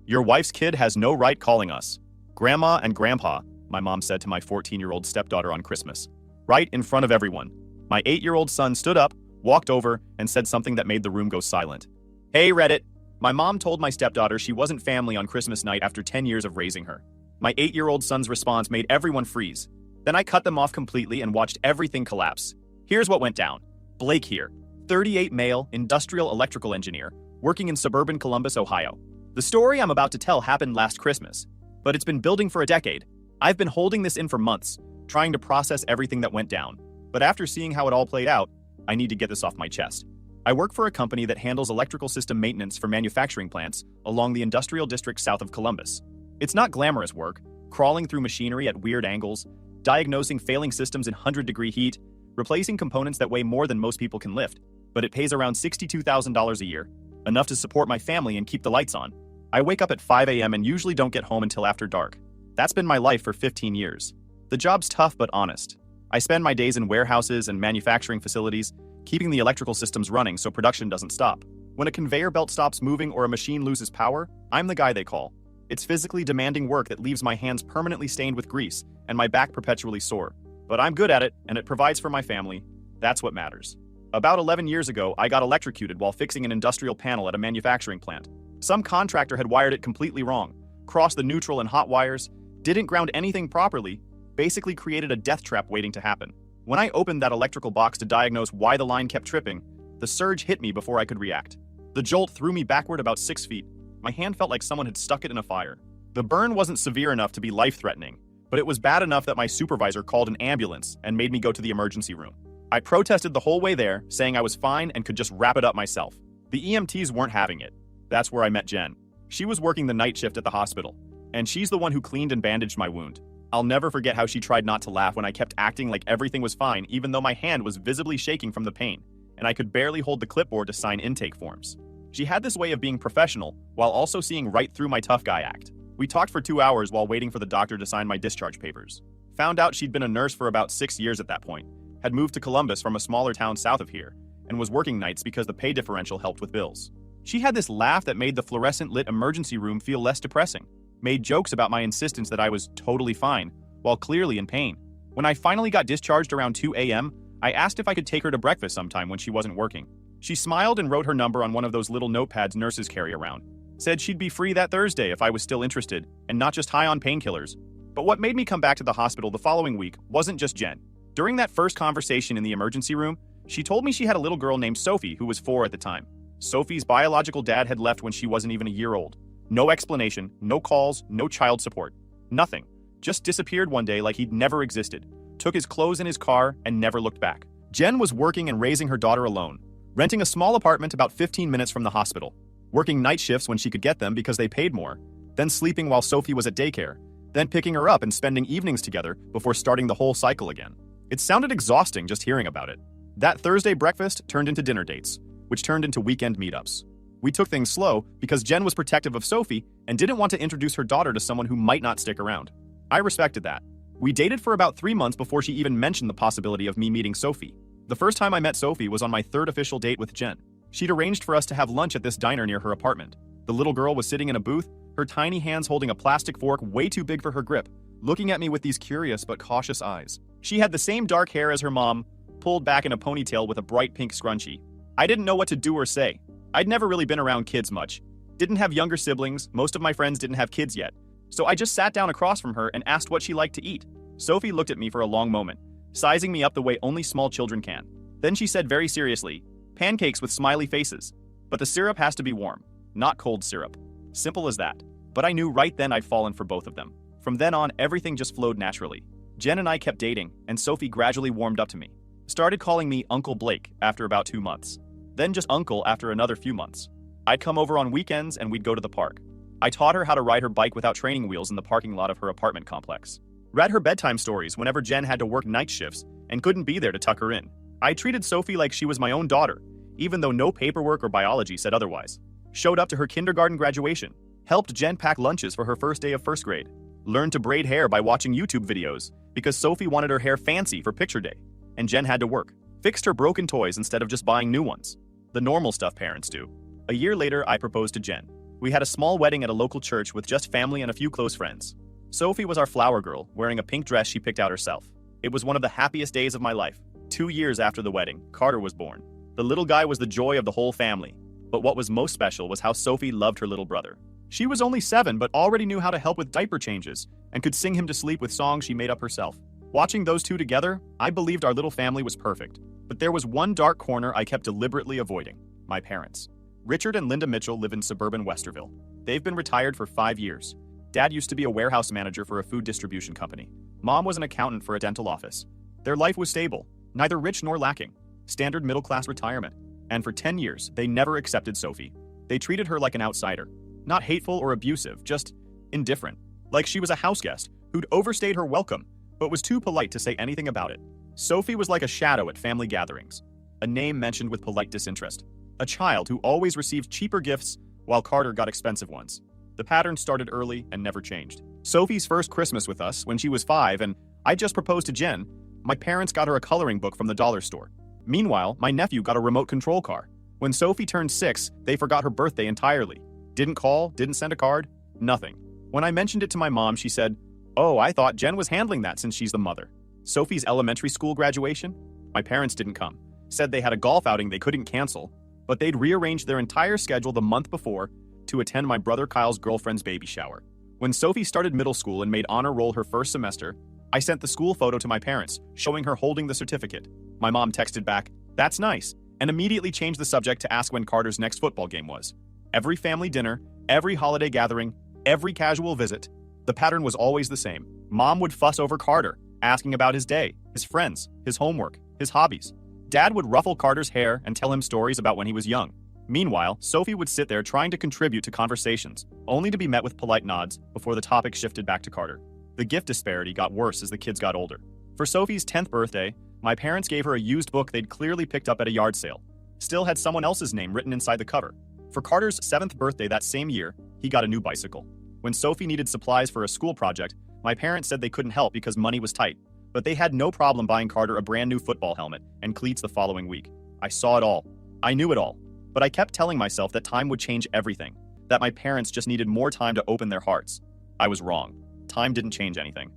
Your wife's kid has no right calling us. Grandma and Grandpa, my mom said to my 14-year-old stepdaughter on Christmas. Right in front of everyone. My 8-year-old son stood up, walked over, and said something that made the room go silent. Hey, Reddit. My mom told my stepdaughter she wasn't family on Christmas night after 10 years of raising her. My 8-year-old son's response made everyone freeze. Then I cut them off completely and watched everything collapse. Here's what went down. Blake here, 38 male, industrial electrical engineer, working in suburban Columbus, Ohio. The story I'm about to tell happened last Christmas, but it's been building for a decade. I've been holding this in for months, trying to process everything that went down. But after seeing how it all played out, I need to get this off my chest. I work for a company that handles electrical system maintenance for manufacturing plants along the industrial district south of Columbus. It's not glamorous work, crawling through machinery at weird angles, diagnosing failing systems in 100-degree heat, replacing components that weigh more than most people can lift, but it pays around $62,000 a year, enough to support my family and keep the lights on. I wake up at 5 a.m. and usually don't get home until after dark. That's been my life for 15 years. The job's tough but honest. I spend my days in warehouses and manufacturing facilities, keeping the electrical systems running so production doesn't stop. When a conveyor belt stops moving or a machine loses power, I'm the guy they call. It's physically demanding work that leaves my hands permanently stained with grease and my back perpetually sore. But I'm good at it, and it provides for my family. That's what matters. About 11 years ago, I got electrocuted while fixing an industrial panel at a manufacturing plant. Some contractor had wired it completely wrong, crossed the neutral and hot wires, didn't ground anything properly, basically created a death trap waiting to happen. When I opened that electrical box to diagnose why the line kept tripping, the surge hit me before I could react. The jolt threw me backward about 6 feet. My hand felt like someone had stuck it in a fire. The burn wasn't severe enough to be life-threatening, but it was bad enough that my supervisor called an ambulance and made me go to the emergency room. I protested the whole way there, saying I was fine and could just wrap it up myself. The EMTs weren't having it. That's where I met Jen. She was working the night shift at the hospital, and she's the one who cleaned and bandaged my wound. I'll never forget how she tried not to laugh when I kept acting like everything was fine even though my hand was visibly shaking from the pain, and I could barely hold the clipboard to sign intake forms. She had this way of being professional while also seeing right through my tough guy act. We talked for 2 hours while waiting for the doctor to sign my discharge papers. Found out she'd been a nurse for about 6 years at that point, had moved to Columbus from a smaller town south of here, and was working nights because the pay differential helped with bills. She had this laugh that made the fluorescent-lit emergency room feel less depressing, made jokes about my insistence that I was totally fine, while clearly in pain. When I finally got discharged around 2 a.m., I asked if I could take her to breakfast sometime when she wasn't working. She smiled and wrote her number on one of those little notepads nurses carry around. Said she'd be free that Thursday if I was still interested, and not just high on painkillers. But what made me come back to the hospital the following week wasn't just Jen. During that first conversation in the emergency room, she told me she had a little girl named Sophie who was 4 at the time. Sophie's biological dad had left when she wasn't even a year old. No explanation, no calls, no child support. Nothing. Just disappeared one day like he'd never existed. Took his clothes in his car and never looked back. Jen was working and raising her daughter alone, renting a small apartment about 15 minutes from the hospital, working night shifts when she could get them because they paid more, then sleeping while Sophie was at daycare, then picking her up and spending evenings together before starting the whole cycle again. It sounded exhausting just hearing about it. That Thursday breakfast turned into dinner dates, which turned into weekend meetups. We took things slow because Jen was protective of Sophie and didn't want to introduce her daughter to someone who might not stick around. I respected that. We dated for about 3 months before she even mentioned the possibility of me meeting Sophie. The first time I met Sophie was on my 3rd official date with Jen. She'd arranged for us to have lunch at this diner near her apartment. The little girl was sitting in a booth, her tiny hands holding a plastic fork way too big for her grip, looking at me with these curious but cautious eyes. She had the same dark hair as her mom, pulled back in a ponytail with a bright pink scrunchie. I didn't know what to do or say. I'd never really been around kids much. Didn't have younger siblings, most of my friends didn't have kids yet. So I just sat down across from her and asked what she liked to eat. Sophie looked at me for a long moment, sizing me up the way only small children can. Then she said very seriously, "Pancakes with smiley faces. But the syrup has to be warm, not cold syrup." Simple as that. But I knew right then I'd fallen for both of them. From then on, everything just flowed naturally. Jen and I kept dating, and Sophie gradually warmed up to me. Started calling me Uncle Blake after about 2 months. Then just Uncle after another few months. I'd come over on weekends and we'd go to the park. I taught her how to ride her bike without training wheels in the parking lot of her apartment complex. Read her bedtime stories whenever Jen had to work night shifts and couldn't be there to tuck her in. I treated Sophie like she was my own daughter, even though no paperwork or biology said otherwise. Showed up to her kindergarten graduation. Helped Jen pack lunches for her first day of first grade. Learned to braid hair by watching YouTube videos because Sophie wanted her hair fancy for picture day, and Jen had to work. Fixed her broken toys instead of just buying new ones. The normal stuff parents do. A year later, I proposed to Jen. We had a small wedding at a local church with just family and a few close friends. Sophie was our flower girl, wearing a pink dress she picked out herself. It was one of the happiest days of my life. 2 years after the wedding, Carter was born. The little guy was the joy of the whole family. But what was most special was how Sophie loved her little brother. She was only 7 but already knew how to help with diaper changes and could sing him to sleep with songs she made up herself. Watching those two together, I believed our little family was perfect. But there was one dark corner I kept deliberately avoiding: my parents. Richard and Linda Mitchell live in suburban Westerville. They've been retired for 5 years. Dad used to be a warehouse manager for a food distribution company. Mom was an accountant for a dental office. Their life was stable, neither rich nor lacking. Standard middle-class retirement. And for 10 years, they never accepted Sophie. They treated her like an outsider. Not hateful or abusive, just indifferent. Like she was a houseguest who'd overstayed her welcome, but was too polite to say anything about it. Sophie was like a shadow at family gatherings. A name mentioned with polite disinterest. A child who always received cheaper gifts while Carter got expensive ones. The pattern started early and never changed. Sophie's first Christmas with us when she was 5 and I just proposed to Jen, my parents got her a coloring book from the dollar store. Meanwhile, my nephew got a remote control car. When Sophie turned 6, they forgot her birthday entirely. Didn't call, didn't send a card, nothing. When I mentioned it to my mom, she said, "Oh, I thought Jen was handling that since she's the mother." Sophie's elementary school graduation? My parents didn't come. Said they had a golf outing they couldn't cancel, but they'd rearranged their entire schedule the month before to attend my brother Kyle's girlfriend's baby shower. When Sophie started middle school and made honor roll her first semester, I sent the school photo to my parents, showing her holding the certificate. My mom texted back, "That's nice," and immediately changed the subject to ask when Carter's next football game was. Every family dinner, every holiday gathering, every casual visit, the pattern was always the same. Mom would fuss over Carter, asking about his day, his friends, his homework, his hobbies. Dad would ruffle Carter's hair and tell him stories about when he was young. Meanwhile, Sophie would sit there trying to contribute to conversations, only to be met with polite nods before the topic shifted back to Carter. The gift disparity got worse as the kids got older. For Sophie's 10th birthday, my parents gave her a used book they'd clearly picked up at a yard sale. Still had someone else's name written inside the cover. For Carter's 7th birthday that same year, he got a new bicycle. When Sophie needed supplies for a school project, my parents said they couldn't help because money was tight, but they had no problem buying Carter a brand new football helmet and cleats the following week. I saw it all. I knew it all. But I kept telling myself that time would change everything, that my parents just needed more time to open their hearts. I was wrong. Time didn't change anything.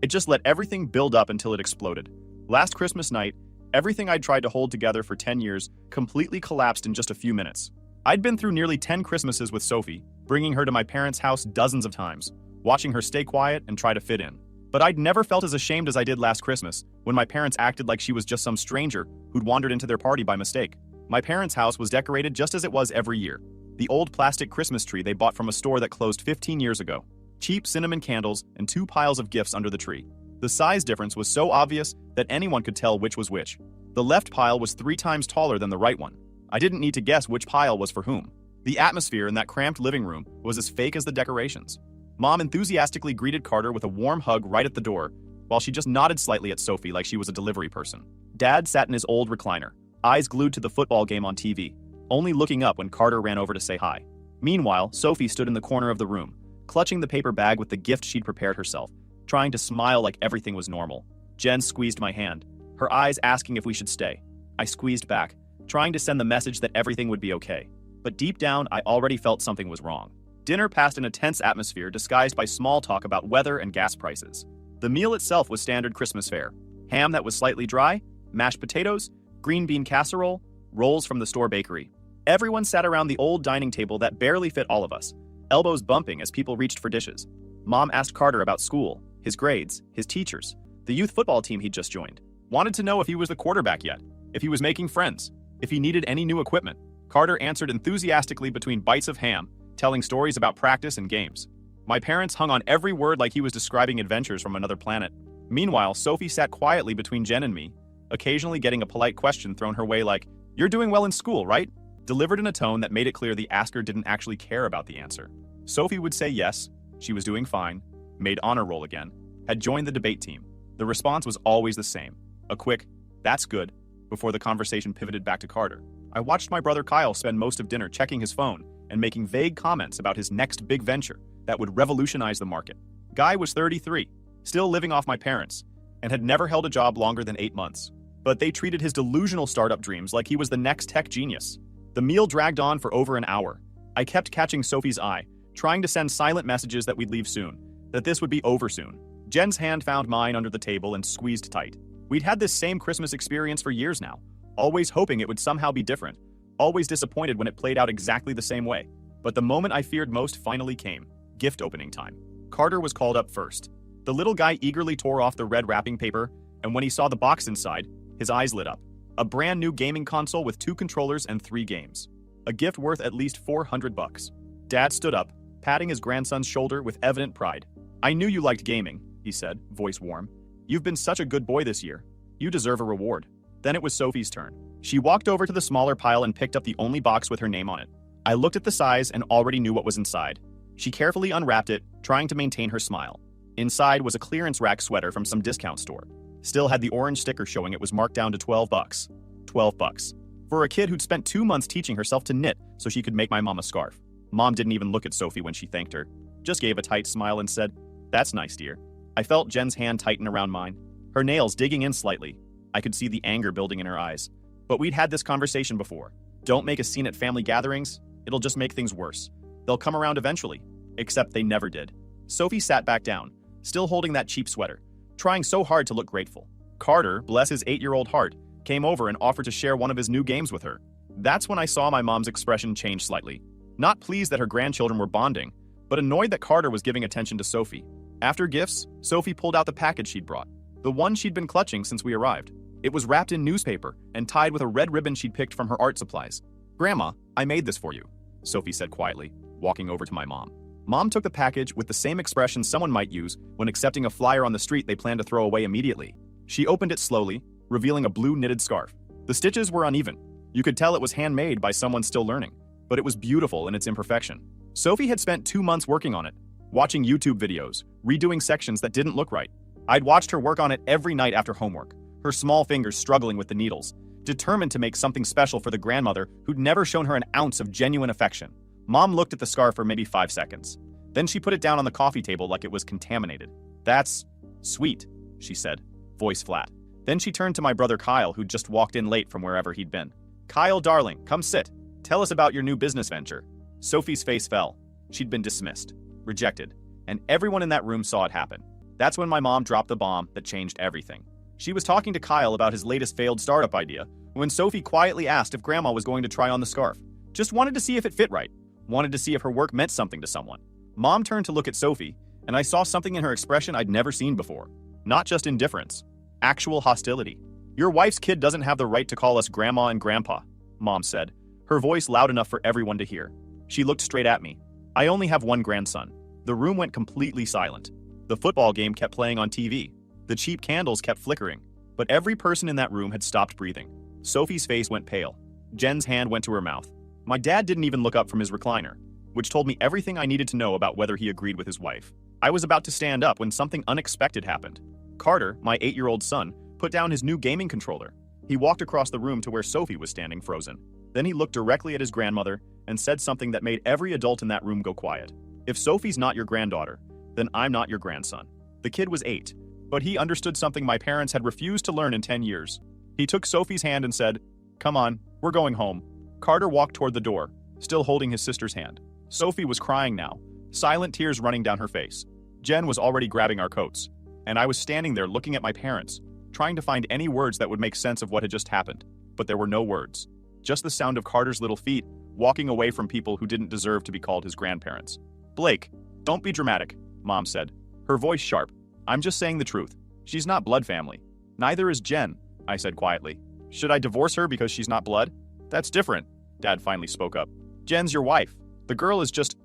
It just let everything build up until it exploded. Last Christmas night, everything I'd tried to hold together for 10 years completely collapsed in just a few minutes. I'd been through nearly 10 Christmases with Sophie, bringing her to my parents' house dozens of times, watching her stay quiet and try to fit in. But I'd never felt as ashamed as I did last Christmas, when my parents acted like she was just some stranger who'd wandered into their party by mistake. My parents' house was decorated just as it was every year. The old plastic Christmas tree they bought from a store that closed 15 years ago. Cheap cinnamon candles and 2 piles of gifts under the tree. The size difference was so obvious that anyone could tell which was which. The left pile was 3 times taller than the right one. I didn't need to guess which pile was for whom. The atmosphere in that cramped living room was as fake as the decorations. Mom enthusiastically greeted Carter with a warm hug right at the door, while she just nodded slightly at Sophie like she was a delivery person. Dad sat in his old recliner, eyes glued to the football game on TV, only looking up when Carter ran over to say hi. Meanwhile, Sophie stood in the corner of the room, clutching the paper bag with the gift she'd prepared herself, trying to smile like everything was normal. Jen squeezed my hand, her eyes asking if we should stay. I squeezed back, trying to send the message that everything would be okay. But deep down, I already felt something was wrong. Dinner passed in a tense atmosphere disguised by small talk about weather and gas prices. The meal itself was standard Christmas fare. Ham that was slightly dry, mashed potatoes, green bean casserole, rolls from the store bakery. Everyone sat around the old dining table that barely fit all of us, elbows bumping as people reached for dishes. Mom asked Carter about school, his grades, his teachers, the youth football team he'd just joined. Wanted to know if he was the quarterback yet, if he was making friends, if he needed any new equipment. Carter answered enthusiastically between bites of ham, telling stories about practice and games. My parents hung on every word like he was describing adventures from another planet. Meanwhile, Sophie sat quietly between Jen and me, occasionally getting a polite question thrown her way like, "You're doing well in school, right?" delivered in a tone that made it clear the asker didn't actually care about the answer. Sophie would say yes, she was doing fine, made honor roll again, had joined the debate team. The response was always the same, a quick, "That's good," before the conversation pivoted back to Carter. I watched my brother Kyle spend most of dinner checking his phone and making vague comments about his next big venture that would revolutionize the market. Guy was 33, still living off my parents, and had never held a job longer than 8 months. But they treated his delusional startup dreams like he was the next tech genius. The meal dragged on for over an hour, I kept catching Sophie's eye, trying to send silent messages that we'd leave soon, that this would be over soon. Jen's hand found mine under the table and squeezed tight. We'd had this same Christmas experience for years now, always hoping it would somehow be different, always disappointed when it played out exactly the same way. But the moment I feared most finally came. Gift opening time. Carter was called up first. The little guy eagerly tore off the red wrapping paper, and when he saw the box inside, his eyes lit up. A brand new gaming console with 2 controllers and 3 games. A gift worth at least $400. Dad stood up, patting his grandson's shoulder with evident pride. "I knew you liked gaming," he said, voice warm. "You've been such a good boy this year. You deserve a reward." Then it was Sophie's turn. She walked over to the smaller pile and picked up the only box with her name on it. I looked at the size and already knew what was inside. She carefully unwrapped it, trying to maintain her smile. Inside was a clearance rack sweater from some discount store. Still had the orange sticker showing it was marked down to $12. $12. For a kid who'd spent 2 months teaching herself to knit so she could make my mom a scarf. Mom didn't even look at Sophie when she thanked her. Just gave a tight smile and said, "That's nice, dear." I felt Jen's hand tighten around mine, her nails digging in slightly. I could see the anger building in her eyes. But we'd had this conversation before. Don't make a scene at family gatherings. It'll just make things worse. They'll come around eventually. Except they never did. Sophie sat back down, still holding that cheap sweater, trying so hard to look grateful. Carter, bless his 8-year-old heart, came over and offered to share one of his new games with her. That's when I saw my mom's expression change slightly. Not pleased that her grandchildren were bonding, but annoyed that Carter was giving attention to Sophie. After gifts, Sophie pulled out the package she'd brought, the one she'd been clutching since we arrived. It was wrapped in newspaper and tied with a red ribbon she'd picked from her art supplies. "Grandma, I made this for you," Sophie said quietly, walking over to my mom. Mom took the package with the same expression someone might use when accepting a flyer on the street they plan to throw away immediately. She opened it slowly, revealing a blue knitted scarf. The stitches were uneven. You could tell it was handmade by someone still learning, but it was beautiful in its imperfection. Sophie had spent 2 months working on it, watching YouTube videos, redoing sections that didn't look right. I'd watched her work on it every night after homework, her small fingers struggling with the needles, determined to make something special for the grandmother who'd never shown her an ounce of genuine affection. Mom looked at the scarf for maybe 5 seconds. Then she put it down on the coffee table like it was contaminated. "That's sweet," she said, voice flat. Then she turned to my brother Kyle, who'd just walked in late from wherever he'd been. "Kyle, darling, come sit. Tell us about your new business venture." Sophie's face fell. She'd been dismissed, rejected, and everyone in that room saw it happen. That's when my mom dropped the bomb that changed everything. She was talking to Kyle about his latest failed startup idea when Sophie quietly asked if Grandma was going to try on the scarf. Just wanted to see if it fit right. Wanted to see if her work meant something to someone. Mom turned to look at Sophie, and I saw something in her expression I'd never seen before. Not just indifference. Actual hostility. "Your wife's kid doesn't have the right to call us Grandma and Grandpa," Mom said, her voice loud enough for everyone to hear. She looked straight at me. "I only have one grandson." The room went completely silent. The football game kept playing on TV. The cheap candles kept flickering. But every person in that room had stopped breathing. Sophie's face went pale. Jen's hand went to her mouth. My dad didn't even look up from his recliner, which told me everything I needed to know about whether he agreed with his wife. I was about to stand up when something unexpected happened. Carter, my 8-year-old son, put down his new gaming controller. He walked across the room to where Sophie was standing frozen. Then he looked directly at his grandmother and said something that made every adult in that room go quiet. "If Sophie's not your granddaughter, then I'm not your grandson." The kid was 8, but he understood something my parents had refused to learn in 10 years. He took Sophie's hand and said, "Come on, we're going home." Carter walked toward the door, still holding his sister's hand. Sophie was crying now, silent tears running down her face. Jen was already grabbing our coats, and I was standing there looking at my parents, trying to find any words that would make sense of what had just happened. But there were no words. Just the sound of Carter's little feet walking away from people who didn't deserve to be called his grandparents. "Blake, don't be dramatic," Mom said, her voice sharp. "I'm just saying the truth. She's not blood family. Neither is Jen," I said quietly. "Should I divorce her because she's not blood?" "That's different," Dad finally spoke up. "Jen's your wife. The girl is just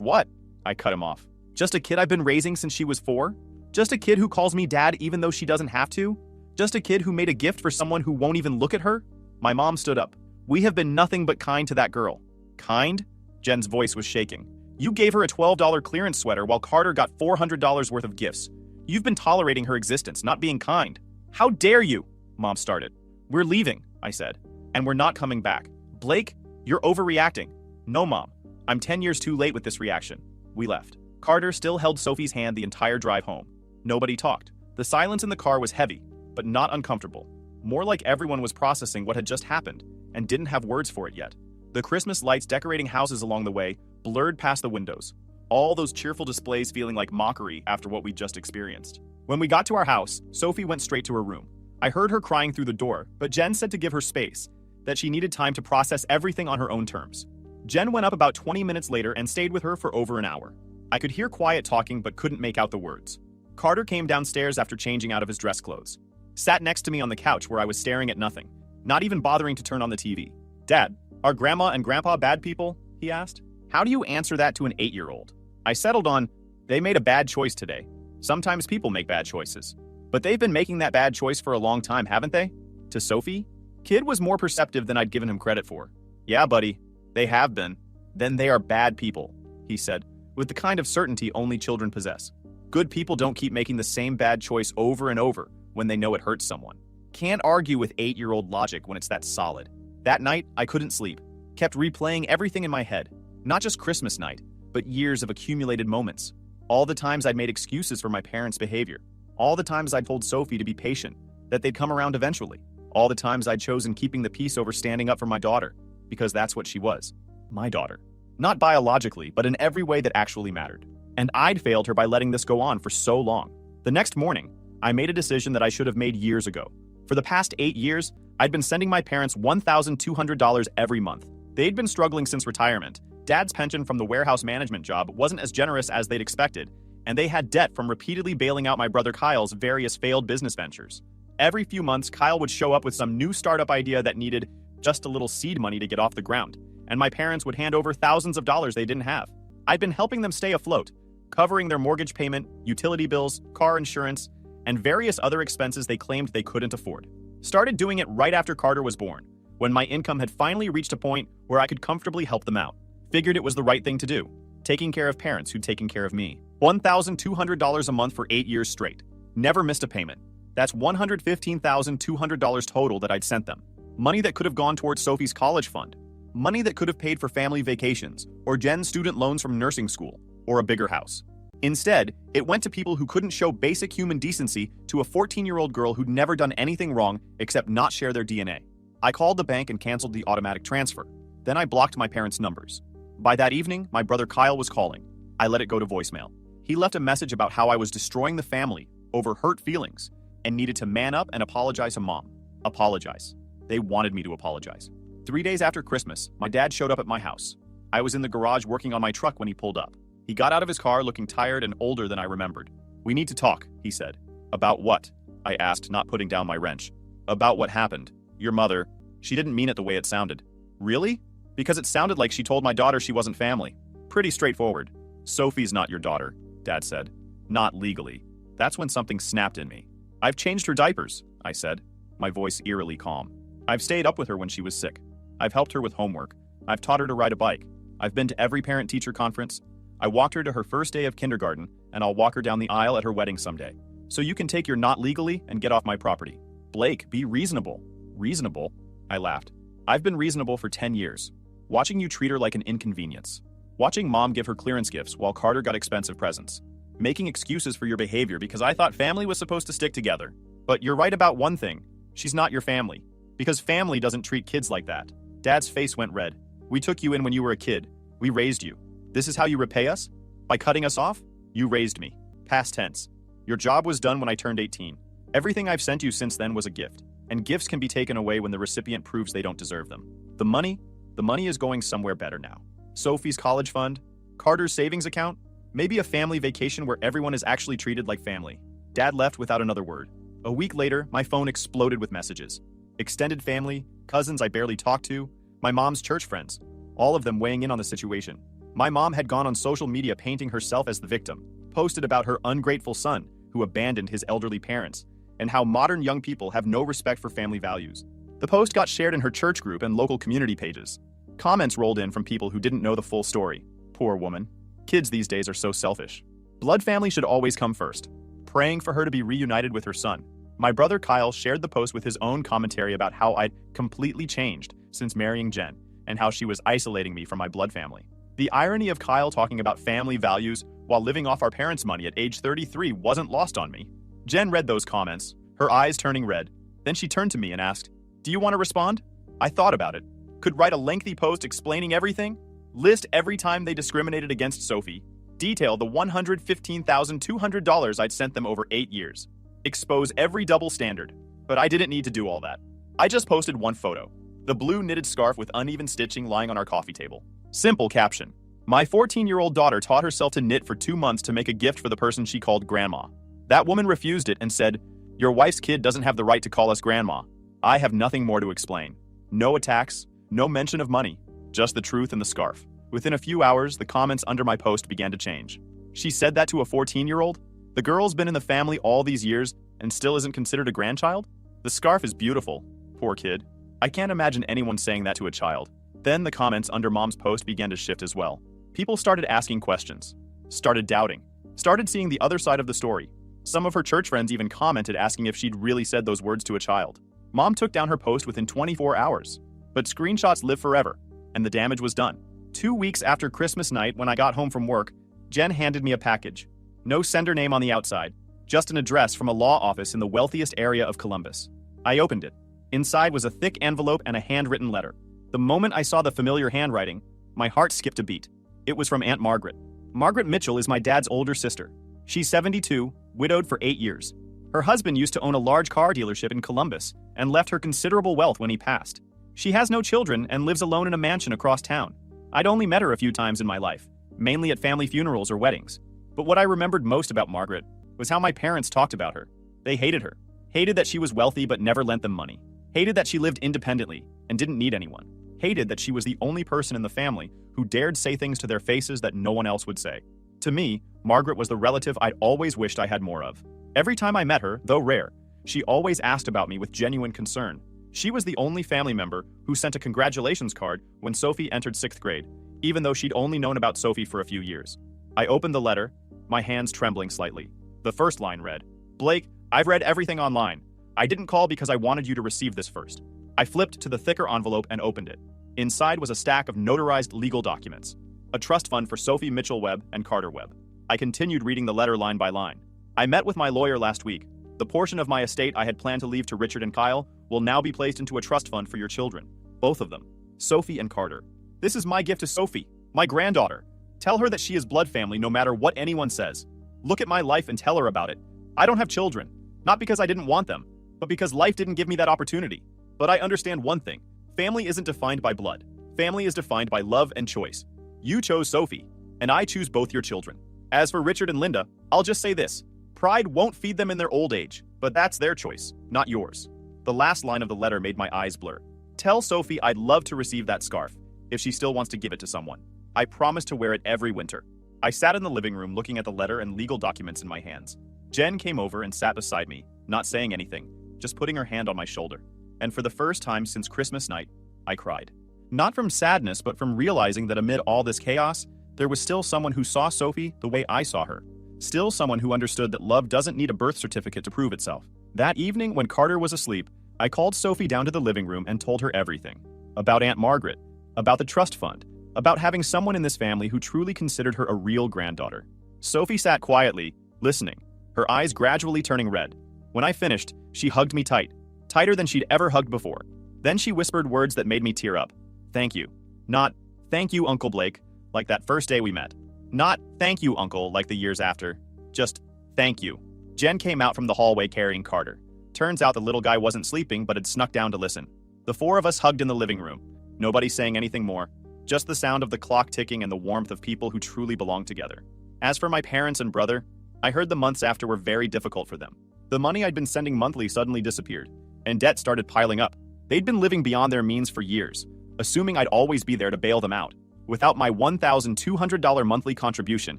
what?" I cut him off. "Just a kid I've been raising since she was 4? Just a kid who calls me dad even though she doesn't have to? Just a kid who made a gift for someone who won't even look at her?" My mom stood up. "We have been nothing but kind to that girl." "Kind?" Jen's voice was shaking. "You gave her a $12 clearance sweater while Carter got $400 worth of gifts. You've been tolerating her existence, not being kind." "How dare you?" Mom started. "We're leaving," I said, "and we're not coming back." "Blake, you're overreacting." "No, Mom. I'm 10 years too late with this reaction." We left. Carter still held Sophie's hand the entire drive home. Nobody talked. The silence in the car was heavy, but not uncomfortable. More like everyone was processing what had just happened and didn't have words for it yet. The Christmas lights decorating houses along the way blurred past the windows, all those cheerful displays feeling like mockery after what we just experienced. When we got to our house, Sophie went straight to her room. I heard her crying through the door, but Jen said to give her space, that she needed time to process everything on her own terms. Jen went up about 20 minutes later and stayed with her for over an hour. I could hear quiet talking but couldn't make out the words. Carter came downstairs after changing out of his dress clothes. Sat next to me on the couch where I was staring at nothing, not even bothering to turn on the TV. "Dad, are Grandma and Grandpa bad people?" he asked. "How do you answer that to an 8-year-old? I settled on, they made a bad choice today. Sometimes people make bad choices. But they've been making that bad choice for a long time, haven't they?" To Sophie, Kid was more perceptive than I'd given him credit for. "Yeah, buddy, they have been. Then they are bad people," he said, with the kind of certainty only children possess. Good people don't keep making the same bad choice over and over when they know it hurts someone. Can't argue with 8-year-old logic when it's that solid. That night, I couldn't sleep. Kept replaying everything in my head. Not just Christmas night, but years of accumulated moments. All the times I'd made excuses for my parents' behavior. All the times I'd told Sophie to be patient, that they'd come around eventually. All the times I'd chosen keeping the peace over standing up for my daughter, because that's what she was. My daughter. Not biologically, but in every way that actually mattered. And I'd failed her by letting this go on for so long. The next morning, I made a decision that I should have made years ago. For the past 8 years, I'd been sending my parents $1,200 every month. They'd been struggling since retirement. Dad's pension from the warehouse management job wasn't as generous as they'd expected, and they had debt from repeatedly bailing out my brother Kyle's various failed business ventures. Every few months, Kyle would show up with some new startup idea that needed just a little seed money to get off the ground, and my parents would hand over thousands of dollars they didn't have. I'd been helping them stay afloat, covering their mortgage payment, utility bills, car insurance, and various other expenses they claimed they couldn't afford. Started doing it right after Carter was born, when my income had finally reached a point where I could comfortably help them out. Figured it was the right thing to do, taking care of parents who'd taken care of me. $1,200 a month for 8 years straight. Never missed a payment. That's $115,200 total that I'd sent them. Money that could have gone towards Sophie's college fund. Money that could have paid for family vacations, or Jen's student loans from nursing school, or a bigger house. Instead, it went to people who couldn't show basic human decency to a 14-year-old girl who'd never done anything wrong except not share their DNA. I called the bank and canceled the automatic transfer. Then I blocked my parents' numbers. By that evening, my brother Kyle was calling. I let it go to voicemail. He left a message about how I was destroying the family over hurt feelings and needed to man up and apologize to Mom. Apologize. They wanted me to apologize. 3 days after Christmas, my dad showed up at my house. I was in the garage working on my truck when he pulled up. He got out of his car looking tired and older than I remembered. "We need to talk," he said. "About what?" I asked, not putting down my wrench. "About what happened. Your mother, she didn't mean it the way it sounded." "Really?" "Because it sounded like she told my daughter she wasn't family." "Pretty straightforward." "Sophie's not your daughter," Dad said. "Not legally." That's when something snapped in me. "I've changed her diapers," I said, my voice eerily calm. "I've stayed up with her when she was sick. I've helped her with homework. I've taught her to ride a bike. I've been to every parent-teacher conference. I walked her to her first day of kindergarten, and I'll walk her down the aisle at her wedding someday. So you can take your not legally and get off my property." "Blake, be reasonable." "Reasonable?" I laughed. "I've been reasonable for 10 years. Watching you treat her like an inconvenience. Watching Mom give her clearance gifts while Carter got expensive presents. Making excuses for your behavior because I thought family was supposed to stick together. But you're right about one thing. She's not your family. Because family doesn't treat kids like that." Dad's face went red. "We took you in when you were a kid. We raised you. This is how you repay us? By cutting us off? You raised me. Past tense. Your job was done when I turned 18. Everything I've sent you since then was a gift. And gifts can be taken away when the recipient proves they don't deserve them. The money is going somewhere better now. Sophie's college fund, Carter's savings account, maybe a family vacation where everyone is actually treated like family." Dad left without another word. A week later, my phone exploded with messages. Extended family, cousins I barely talked to, my mom's church friends, all of them weighing in on the situation. My mom had gone on social media painting herself as the victim, posted about her ungrateful son who abandoned his elderly parents, and how modern young people have no respect for family values. The post got shared in her church group and local community pages. Comments rolled in from people who didn't know the full story. Poor woman. Kids these days are so selfish. Blood family should always come first. Praying for her to be reunited with her son. My brother Kyle shared the post with his own commentary about how I'd completely changed since marrying Jen, and how she was isolating me from my blood family. The irony of Kyle talking about family values while living off our parents' money at age 33 wasn't lost on me. Jen read those comments, her eyes turning red. Then she turned to me and asked, "Do you want to respond?" I thought about it. Could write a lengthy post explaining everything, list every time they discriminated against Sophie, detail the $115,200 I'd sent them over 8 years, expose every double standard. But I didn't need to do all that. I just posted one photo, the blue knitted scarf with uneven stitching lying on our coffee table. Simple caption: my 14-year-old daughter taught herself to knit for 2 months to make a gift for the person she called grandma. That woman refused it and said, "Your wife's kid doesn't have the right to call us grandma." I have nothing more to explain. No attacks, no mention of money, just the truth and the scarf. Within a few hours, the comments under my post began to change. She said that to a 14-year-old? The girl's been in the family all these years and still isn't considered a grandchild? The scarf is beautiful. Poor kid. I can't imagine anyone saying that to a child. Then the comments under Mom's post began to shift as well. People started asking questions, started doubting, started seeing the other side of the story. Some of her church friends even commented asking if she'd really said those words to a child. Mom took down her post within 24 hours. But screenshots live forever, and the damage was done. 2 weeks after Christmas night, when I got home from work, Jen handed me a package. No sender name on the outside, just an address from a law office in the wealthiest area of Columbus. I opened it. Inside was a thick envelope and a handwritten letter. The moment I saw the familiar handwriting, my heart skipped a beat. It was from Aunt Margaret. Margaret Mitchell is my dad's older sister. She's 72, widowed for 8 years. Her husband used to own a large car dealership in Columbus and left her considerable wealth when he passed. She has no children and lives alone in a mansion across town. I'd only met her a few times in my life, mainly at family funerals or weddings. But what I remembered most about Margaret was how my parents talked about her. They hated her. Hated that she was wealthy but never lent them money. Hated that she lived independently and didn't need anyone. Hated that she was the only person in the family who dared say things to their faces that no one else would say. To me, Margaret was the relative I'd always wished I had more of. Every time I met her, though rare, she always asked about me with genuine concern. She was the only family member who sent a congratulations card when Sophie entered 6th grade, even though she'd only known about Sophie for a few years. I opened the letter, my hands trembling slightly. The first line read, "Blake, I've read everything online. I didn't call because I wanted you to receive this first." I flipped to the thicker envelope and opened it. Inside was a stack of notarized legal documents, a trust fund for Sophie Mitchell Webb and Carter Webb. I continued reading the letter line by line. I met with my lawyer last week. The portion of my estate I had planned to leave to Richard and Kyle will now be placed into a trust fund for your children, both of them, Sophie and Carter. This is my gift to Sophie, my granddaughter. Tell her that she is blood family no matter what anyone says. Look at my life and tell her about it. I don't have children, not because I didn't want them, but because life didn't give me that opportunity. But I understand one thing. Family isn't defined by blood. Family is defined by love and choice. You chose Sophie, and I choose both your children. As for Richard and Linda, I'll just say this. Pride won't feed them in their old age, but that's their choice, not yours. The last line of the letter made my eyes blur. Tell Sophie I'd love to receive that scarf, if she still wants to give it to someone. I promise to wear it every winter. I sat in the living room looking at the letter and legal documents in my hands. Jen came over and sat beside me, not saying anything, just putting her hand on my shoulder. And for the first time since Christmas night, I cried. Not from sadness, but from realizing that amid all this chaos, there was still someone who saw Sophie the way I saw her. Still someone who understood that love doesn't need a birth certificate to prove itself. That evening, when Carter was asleep, I called Sophie down to the living room and told her everything. About Aunt Margaret, about the trust fund, about having someone in this family who truly considered her a real granddaughter. Sophie sat quietly, listening, her eyes gradually turning red. When I finished, she hugged me tight, tighter than she'd ever hugged before. Then she whispered words that made me tear up. Thank you. Not, thank you, Uncle Blake, like that first day we met. Not, thank you, Uncle, like the years after. Just, thank you. Jen came out from the hallway carrying Carter. Turns out the little guy wasn't sleeping but had snuck down to listen. The four of us hugged in the living room. Nobody saying anything more. Just the sound of the clock ticking and the warmth of people who truly belong together. As for my parents and brother, I heard the months after were very difficult for them. The money I'd been sending monthly suddenly disappeared, and debt started piling up. They'd been living beyond their means for years, assuming I'd always be there to bail them out. Without my $1,200 monthly contribution,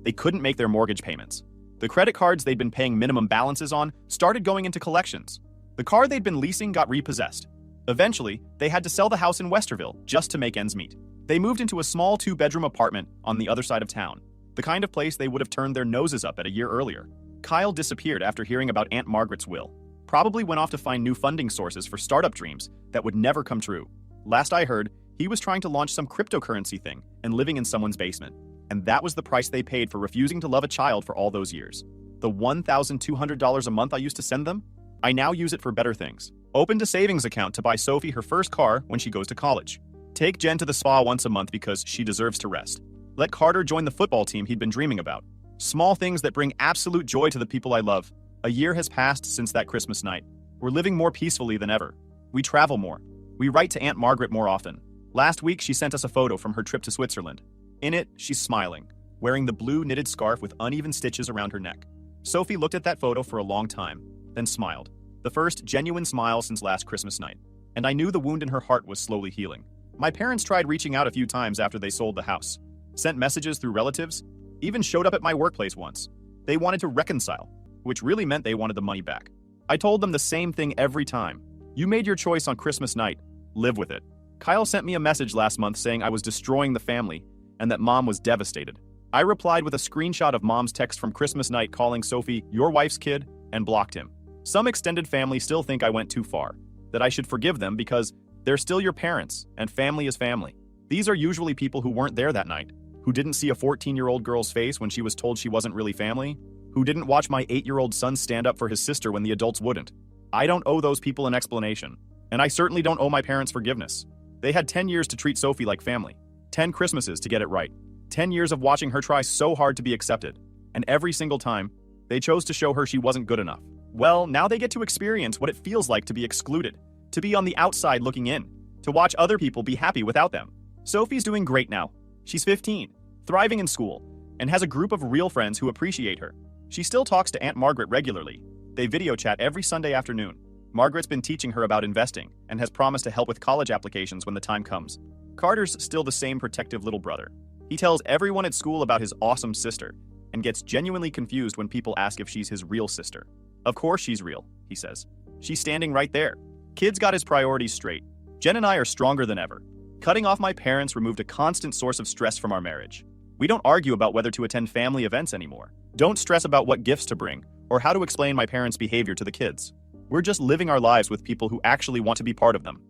they couldn't make their mortgage payments. The credit cards they'd been paying minimum balances on started going into collections. The car they'd been leasing got repossessed. Eventually, they had to sell the house in Westerville just to make ends meet. They moved into a small 2-bedroom apartment on the other side of town, the kind of place they would have turned their noses up at a year earlier. Kyle disappeared after hearing about Aunt Margaret's will. Probably went off to find new funding sources for startup dreams that would never come true. Last I heard, he was trying to launch some cryptocurrency thing and living in someone's basement. And that was the price they paid for refusing to love a child for all those years. The $1,200 a month I used to send them? I now use it for better things. Opened a savings account to buy Sophie her first car when she goes to college. Take Jen to the spa once a month because she deserves to rest. Let Carter join the football team he'd been dreaming about. Small things that bring absolute joy to the people I love. A year has passed since that Christmas night. We're living more peacefully than ever. We travel more. We write to Aunt Margaret more often. Last week, she sent us a photo from her trip to Switzerland. In it, she's smiling, wearing the blue knitted scarf with uneven stitches around her neck. Sophie looked at that photo for a long time, then smiled. The first genuine smile since last Christmas night. And I knew the wound in her heart was slowly healing. My parents tried reaching out a few times after they sold the house. Sent messages through relatives, even showed up at my workplace once. They wanted to reconcile, which really meant they wanted the money back. I told them the same thing every time. You made your choice on Christmas night. Live with it. Kyle sent me a message last month saying I was destroying the family and that Mom was devastated. I replied with a screenshot of Mom's text from Christmas night calling Sophie your wife's kid and blocked him. Some extended family still think I went too far, that I should forgive them because they're still your parents and family is family. These are usually people who weren't there that night, who didn't see a 14-year-old girl's face when she was told she wasn't really family, who didn't watch my 8-year-old son stand up for his sister when the adults wouldn't. I don't owe those people an explanation, and I certainly don't owe my parents forgiveness. They had 10 years to treat Sophie like family, 10 Christmases to get it right, 10 years of watching her try so hard to be accepted, and every single time, they chose to show her she wasn't good enough. Well, now they get to experience what it feels like to be excluded, to be on the outside looking in, to watch other people be happy without them. Sophie's doing great now. She's 15, thriving in school, and has a group of real friends who appreciate her. She still talks to Aunt Margaret regularly. They video chat every Sunday afternoon. Margaret's been teaching her about investing and has promised to help with college applications when the time comes. Carter's still the same protective little brother. He tells everyone at school about his awesome sister and gets genuinely confused when people ask if she's his real sister. Of course she's real, he says. She's standing right there. Kid's got his priorities straight. Jen and I are stronger than ever. Cutting off my parents removed a constant source of stress from our marriage. We don't argue about whether to attend family events anymore. Don't stress about what gifts to bring or how to explain my parents' behavior to the kids. We're just living our lives with people who actually want to be part of them.